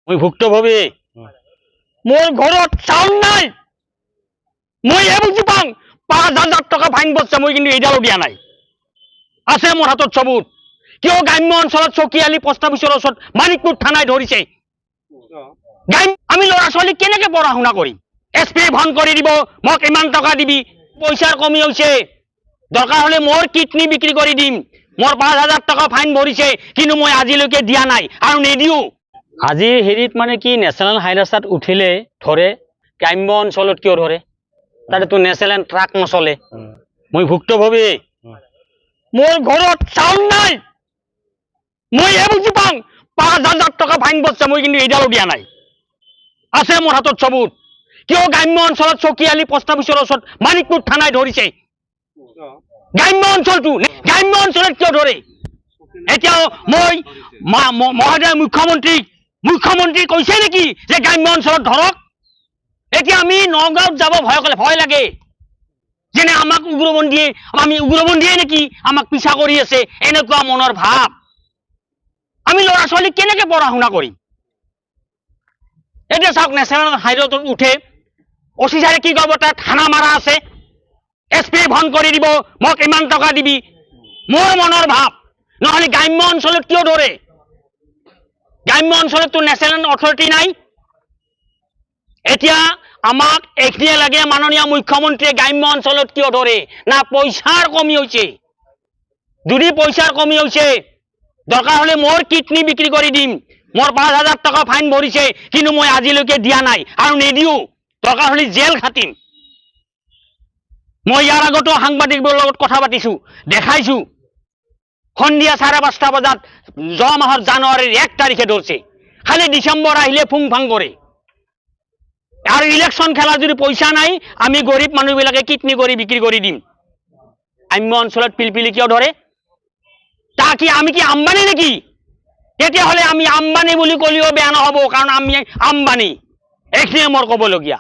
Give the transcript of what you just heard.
মই ভুক্তভোগী মোৰ ঘৰত চাউল নাই মই এই বুজি পাং ৫,০০০ টকা ফাইন বসছে মই কিন্তু এইডালো দিয়া নাই আছে মোৰ হাতত সবুত কিয় গ্ৰাম্য অঞ্চলত চকীয়ালি পোষ্ট অফিচৰ ওচৰত মানিকপুৰ থানায় ধৰিছে আমি ল'ৰা ছোৱালী কেনেকে পঢ়া শুনা কৰিম এছপি ফোন কৰি দিব মোক ইমান টকা দিবি পইচাৰ কমি হৈছে দৰকাৰ হলে মোৰ কিডনি বিক্ৰী কৰি দিম মোৰ ৫,০০০ টকা ফাইন ভৰিছে কিন্তু মই আজিলৈকে দিয়া নাই আৰু নিদিও আজি হেৰিত মানে কি নেশ্যনেল হাইৰাস্তাত উঠিলে ধৰে গ্ৰাম্য অঞ্চলত কিয় ধৰে তাতেতো নেশ্যনেল ট্ৰাক নচলে মই ভুক্তভোগী মোৰ ঘৰত চাউল নাই মই এই বুজি পাং ৫,০০০ টকা ফাইন বসছে মই কিন্তু এইডালো দিয়া নাই আছে মোৰ হাতত সবুত কিয় গ্ৰাম্য অঞ্চলত চকীয়ালি পোষ্ট অফিচৰ ওচৰত মানিকপুৰ থানায় ধৰিছে গ্ৰাম্য অঞ্চলত কিয় ধৰে এতিয়াও মই মহোদয় মুখ্যমন্ত্ৰী কৈছে নেকি যে গ্ৰাম্য অঞ্চলত ধৰক এতিয়া আমি নগাঁৱত যাব ভয় লাগে যেনে আমাক উগ্ৰপন্থীয়ে আমি উগ্ৰপন্থীয়ে নেকি আমাক পিছা কৰি আছে এনেকুৱা মনৰ ভাৱ আমি ল'ৰা ছোৱালী কেনেকে পঢ়া শুনা কৰিম এতিয়া চাওক নেশ্যনেল হাইৱেত উঠে অচি ছাৰে কি কৰিব তাত থানা মাৰা আছে এছপি ফোন কৰি দিব মোক ইমান টকা দিবি মোৰ মনৰ ভাৱ নহলে গ্ৰাম্য অঞ্চলত কিয় ধৰে গ্ৰাম্য অঞ্চলততো নেশ্যনেল অথৰিটি নাই এতিয়া আমাক এইখিনিয়ে লাগে মাননীয় মুখ্যমন্ত্ৰীয়ে গ্ৰাম্য অঞ্চলত কিয় ধৰে না পইচাৰ কমি হৈছে যদি পইচাৰ কমি হৈছে দৰকাৰ হলে মোৰ কিডনি বিক্ৰী কৰি দিম মোৰ ৫,০০০ টকা ফাইন ভৰিছে কিন্তু মই আজিলৈকে দিয়া নাই আৰু নিদিও দৰকাৰ হলে জেল খাটিম মই ইয়াৰ আগতো সাংবাদিকৰ লগত কথা পাতিছো দেখাইছো সন্ধিয়া ৫:৩০ বজাত যোৱা মাহৰ জানুৱাৰীৰ ১ তাৰিখে ধৰছে খালি ডিচেম্বৰ আহিলে ফুং ফাং কৰে আৰু ইলেকশ্যন খেলা যদি পইচা নাই আমি গৰীব মানুহবিলাকে কিডনি কৰি বিক্ৰী কৰি দিম গ্ৰাম্য অঞ্চলত পিলপিলি কিয় ধৰে তা কি আমি কি আম্বানী নেকি তেতিয়াহ'লে আমি আম্বানী বুলি ক'লেও বেয়া নহ'ব কাৰণ আমি আম্বানী এইখিনিয়ে মোৰ ক'বলগীয়া